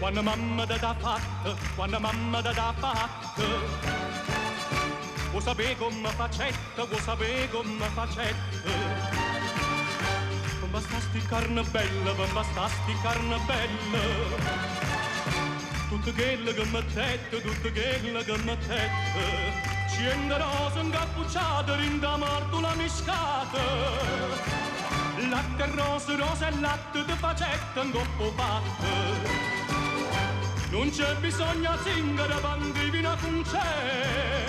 quando mamma da fatta, quando mamma da fatta. Vuoi sapere come facetta, vuoi sapere come facetta. Non bastasti carne bella, non bastasti carne bella. Tutto quello che mi tette, tutto quello che mi tette. Scende rosa incappucciata, rinda martula miscata. Latte rosa, rosa e latte di facetta in coppo fatta. Non c'è bisogno zingara, bandivina con c'è.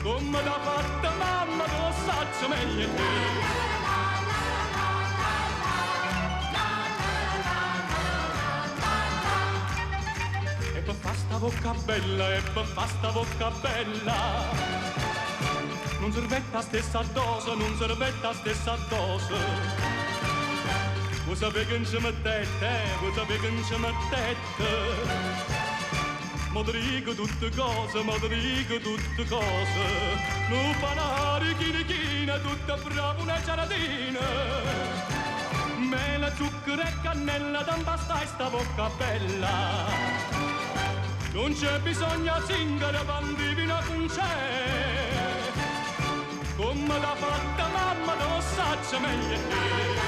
Come da fatta mamma, lo saccio meglio te. E per fa sta bocca bella, e per fa sta bocca bella. Non servetta stessa dose, non servetta stessa dose. Vuoi sapere che non ci mettete, vuoi sapere che non ci mettete. Ma ti dico tutte cose, ma ti dico tutte cose. Non panare china, tutta brava una giardina. Mela, zucchero e cannella, non basta sta bocca bella. Non c'è bisogno zingara, bandivina con c'è. Come l'ha fatta mamma, lo saccia meglio te.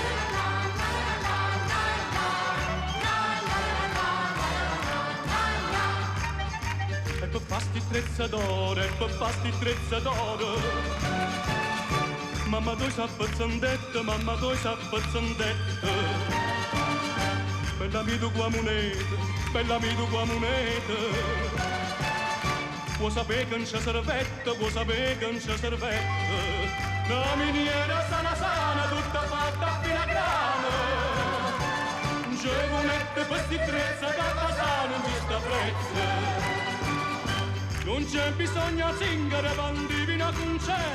E per fasti trezzadore, e per fasti trezzadore. Mamma tu sei pezzandetta, mamma tu sei pezzandetta. Bella mia tu qua moneta, bella mia tu qua moneta. Vuoi sapere che non c'è servetta, vuoi sapere che non c'è servetta. La miniera sana sana, tutta fatta fino a grano. Giovonette per sti trezza, cappasano in questa frezza. Non c'è bisogno zingara, bandivina con c'è.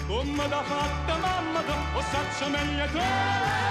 Come da fatta mamma, o saccia meglio te.